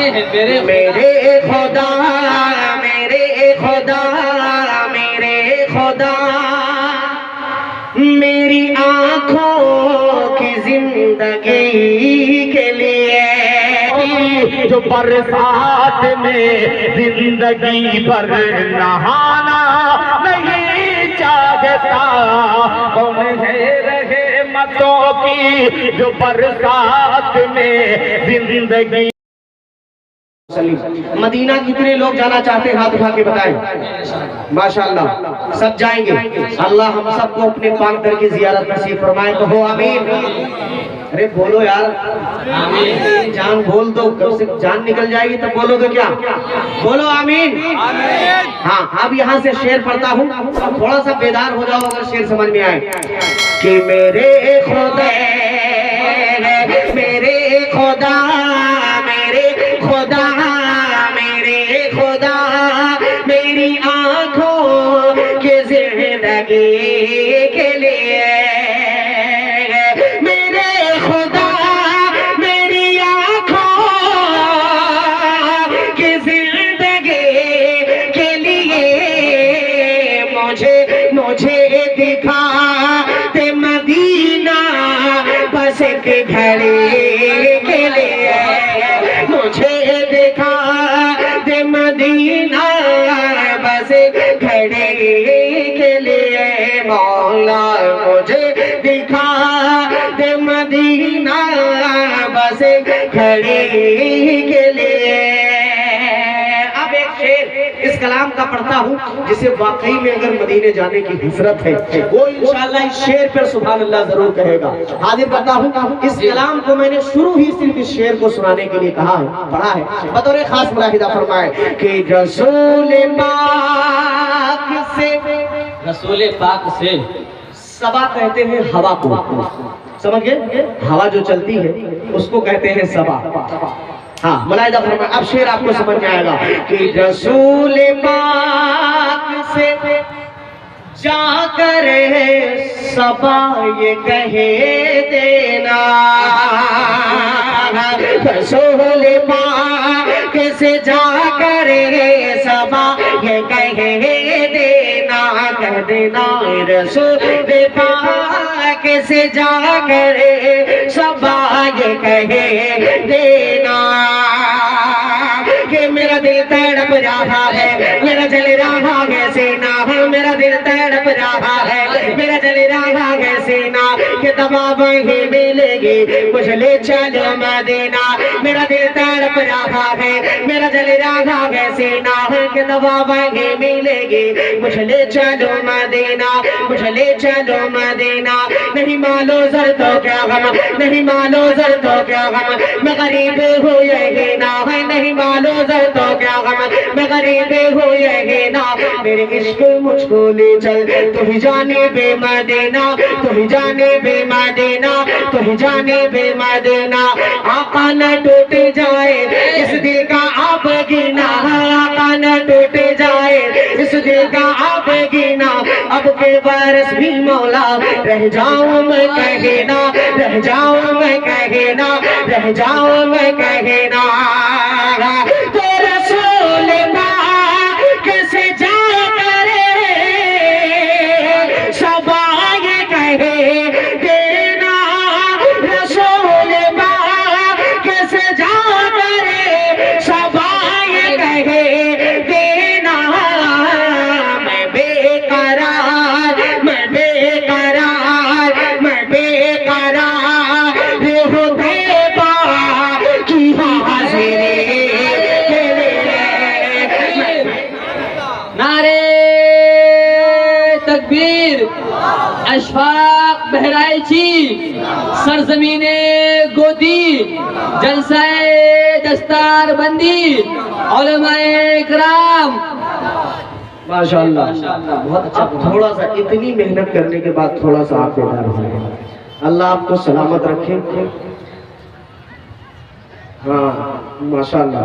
मेरे खुदा मेरे खुदा मेरे खुदा मेरी आंखों की जिंदगी के लिए जो बरसात में जिंदगी भर नहाना नहीं चाहता, कौन है रहमतों की जो बरसात में जिंदगी। मदीना कितने लोग जाना चाहते हैं? हाथ उठा के बताएं। माशाअल्लाह सब जाएंगे। अल्लाह हम सबको अपने पाक दर की जियारत नसीब फरमाए। तो हो आमीन। अरे बोलो यार आमीन। जान बोल दो, कब से जान निकल जाएगी तो बोलोगे क्या? बोलो आमीन। हाँ, अब यहाँ से शेर पढ़ता हूँ, थोड़ा सा बेदार हो जाओ अगर शेर समझ में आए। कि मेरे खुदा मेरे खुदा मेरे खुदा मेरे खुदा मेरी आंखों की जिंदगी के लिए, मेरे खुदा मेरी आंखों की जिंदगी के लिए मुझे मुझे दिखा ते मदीना बस के घड़ी के लिए, मुझे दिखा दे मदीना बस घड़ी के लिए। मौला मुझे दिखा दे मदीना बस घड़ी के लिए। अब एक शेर इस कलाम का पढ़ता हूँ जिसे वाकई में अगर मदीने जाने की हसरत है वो इंशाअल्लाह इस शेर पर सुभान अल्लाह जरूर कहेगा। हाजिर करता हूँ इस कलाम को। मैंने शुरू ही सिर्फ इस शेर को सुनाने के लिए कहा है, पढ़ा है। बतौर खास मुलाहिदा फरमाए कि रसूल पाक से सबा कहते हैं हवा को, समझ गए? हवा जो चलती है उसको कहते हैं सबा। हाँ, मुलाहिदा फरमाए। अब शेर आपको समझ में आएगा कि रसूल पाक से जाकर सबा ये कहे देना, रसूल पाक से जाकर सबा ये कहे देना, कह देना रसूल पाक से जाकर सबा ये कहे देना कि मेरा दिल तड़प रहा है, मेरा जल रहा है सीना, मेरा दिल तड़प रहा है, मेरा जल रहा है सीना, कि दवा वही मिलेगी मुझे ले चलो मदीना। मेरा दिल तड़प रहा है, मेरा जल रहा है सीना, कि दवा वही मिलेगी मुझे ले चलो मदीना, मुझे ले चलो मदीना। नहीं मानो जर तो क्या गम, नहीं मानो जर तो क्या गम, मैं गरीब हूँ यही ना है, नहीं मानो जर तो क्या गम, मैं गरीब हूँ यही ना। मेरे इश्क मुझको ले चल, तू ही जाने बे मदीना, तू ही जाने बे मदीना, तू ही जाने बे मदीना। आका न टूट जाए इस दिल का आप गिना, आका न टूट जाए इस दिल का आप गिना। अब के बरस भी मौला रह जाऊं मैं कहना, रह जाऊं मैं कहना, रह जाऊं मैं कहना। तो रसूल पाक से जाकर सबा ये कहे देना, रसूल पाक से जाकर सबा ये कहे देना। मैं बेकरार, मैं बेकरार, मैं बेकरार हूँ बेबा की हाजिरी के लिए। नारे तकबीर, अशफाक बहराइची, सरजमीने गोदी, जलसाए दस्तार बंदी, उलमाए किराम। माशाअल्लाह बहुत अच्छा। थोड़ा सा इतनी मेहनत करने के बाद थोड़ा सा आप बेदार हो गए। अल्लाह आपको सलामत रखे। हाँ माशाअल्लाह।